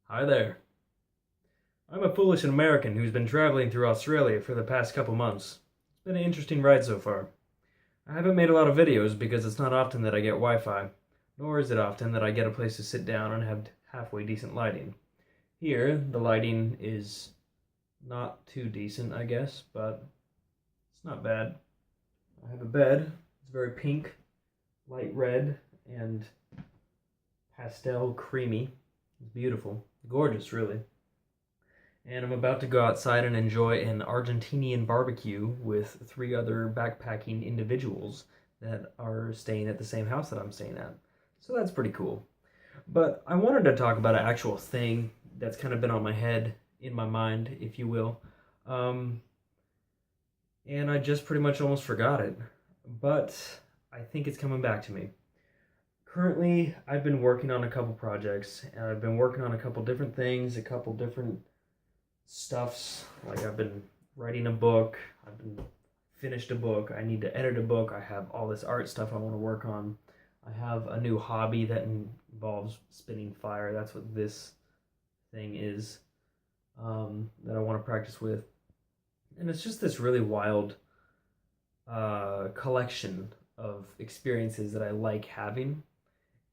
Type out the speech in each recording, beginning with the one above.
Hi there. I'm a foolish American who's been traveling through Australia for the past couple months. It's been an interesting ride so far. I haven't made a lot of videos because it's not often that I get Wi-Fi, nor is it often that I get a place to sit down and have halfway decent lighting. Here, the lighting is not too decent, I guess, but it's not bad. I have a bed. It's very pink, light red, and pastel creamy. It's beautiful. Gorgeous, really. And I'm about to go outside and enjoy an Argentinian barbecue with three other backpacking individuals that are staying at the same house that I'm staying at. So that's pretty cool. But I wanted to talk about an actual thing that's kind of been on my head, in my mind, if you will. Um, and I just pretty much almost forgot it. But I think it's coming back to me. Currently, I've been working on a couple projects, and I've been working on a couple different things, a couple different stuffs. Like I've been writing a book. I've been finished a book. I need to edit a book. I have all this art stuff I want to work on. I have a new hobby that involves spinning fire. That's what this thing is, that I want to practice with. And it's just this really wild collection of experiences that I like having.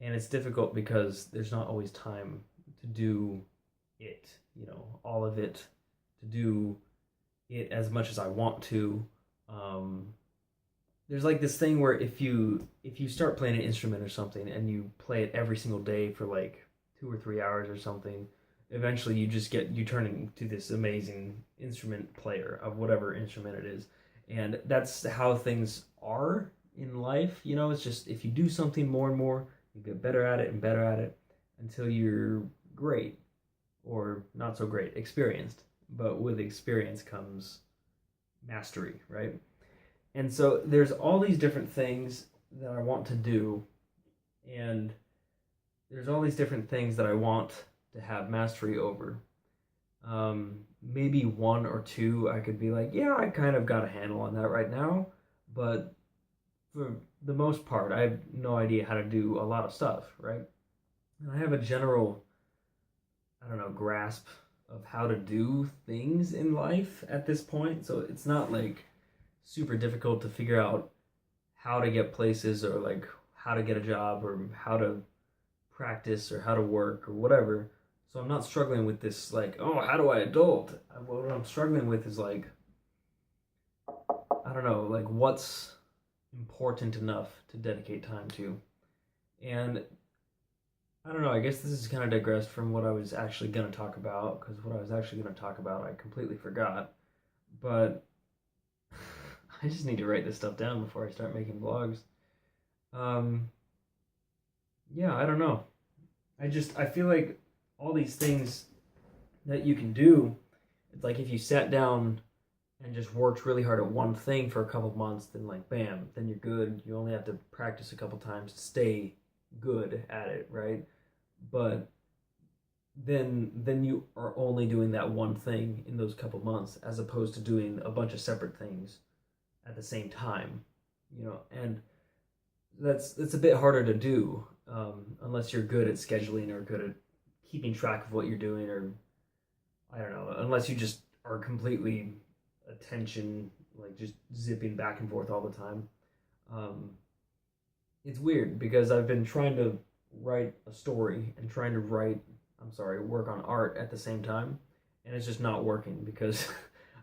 And it's difficult because there's not always time to do it, all of it, to do it as much as I want to. Um, there's like this thing where if you start playing an instrument or something and you play it every single day for like 2 or 3 hours or something, eventually you turn into this amazing instrument player of whatever instrument it is. And that's how things are in life. It's just if you do something more and more, you get better at it and better at it until you're great, or not so great, experienced. But with experience comes mastery, right? And so there's all these different things that I want to do, and there's all these different things that I want to have mastery over. Maybe one or two I could be like, yeah, I kind of got a handle on that right now, but for the most part, I have no idea how to do a lot of stuff, right? And I have a general, I don't know, grasp of how to do things in life at this point. So it's not like super difficult to figure out how to get places, or like how to get a job, or how to practice, or how to work, or whatever. So I'm not struggling with this like, oh, how do I adult? What I'm struggling with is like, I don't know, like what's important enough to dedicate time to. And I don't know, I guess this is kind of digressed from what I was actually going to talk about, because what I was actually going to talk about I completely forgot. But I just need to write this stuff down before I start making vlogs. Um, yeah, I don't know. I feel like all these things that you can do, it's like if you sat down and just worked really hard at one thing for a couple of months, then like bam, then you're good. You only have to practice a couple times to stay good at it, right? But then you are only doing that one thing in those couple months, as opposed to doing a bunch of separate things at the same time, and that's a bit harder to do, unless you're good at scheduling or good at keeping track of what you're doing, or I don't know, unless you just are completely attention, like just zipping back and forth all the time. Um, it's weird because I've been trying to write a story and trying to work on art at the same time, and it's just not working because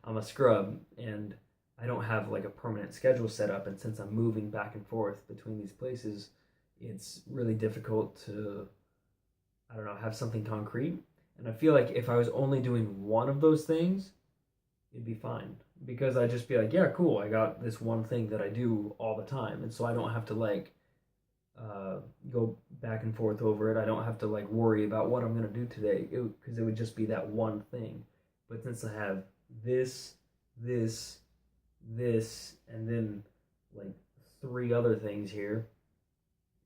I'm a scrub and I don't have like a permanent schedule set up. And since I'm moving back and forth between these places, it's really difficult to, I don't know, have something concrete. And I feel like if I was only doing one of those things, it'd be fine, because I'd just be like, yeah, cool, I got this one thing that I do all the time, and so I don't have to like uh, go back and forth over it. I don't have to like worry about what I'm gonna do today, because it would just be that one thing. But since I have this, this, this, and then like three other things here,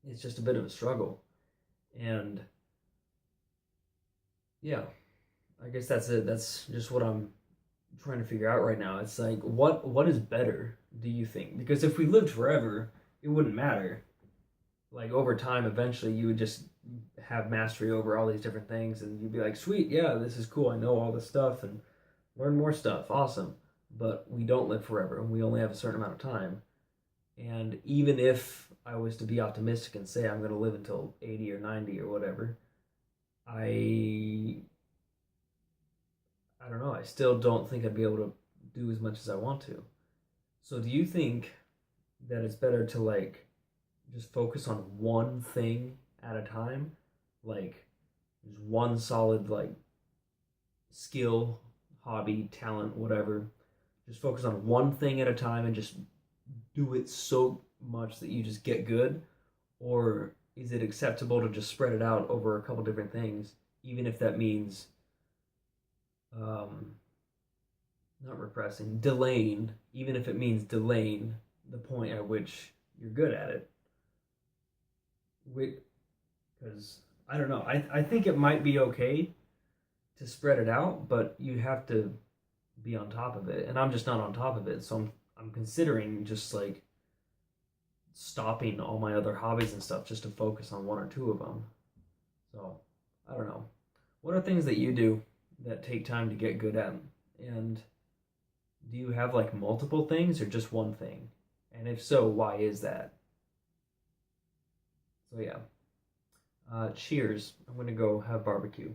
it's just a bit of a struggle. And yeah, I guess that's it. That's just what I'm trying to figure out right now. It's like, what is better, do you think? Because if we lived forever, it wouldn't matter. Like over time, eventually you would just have mastery over all these different things, and you'd be like, sweet, yeah, this is cool. I know all this stuff and learn more stuff. Awesome. But we don't live forever, and we only have a certain amount of time. And even if I was to be optimistic and say I'm going to live until 80 or 90 or whatever, I I don't know. I still don't think I'd be able to do as much as I want to. So do you think that it's better to like just focus on one thing at a time? Like just one solid like skill, hobby, talent, whatever. Just focus on one thing at a time and just do it so much that you just get good? Or is it acceptable to just spread it out over a couple different things, even if that means um, not repressing, delaying, even if it means delaying the point at which you're good at it? Because I don't know, I think it might be okay to spread it out, but you have to be on top of it, and I'm just not on top of it. So I'm considering just like stopping all my other hobbies and stuff just to focus on one or two of them. So I don't know. What are things that you do that take time to get good at? And do you have like multiple things or just one thing? And if so, why is that? So yeah. Cheers. I'm gonna go have barbecue.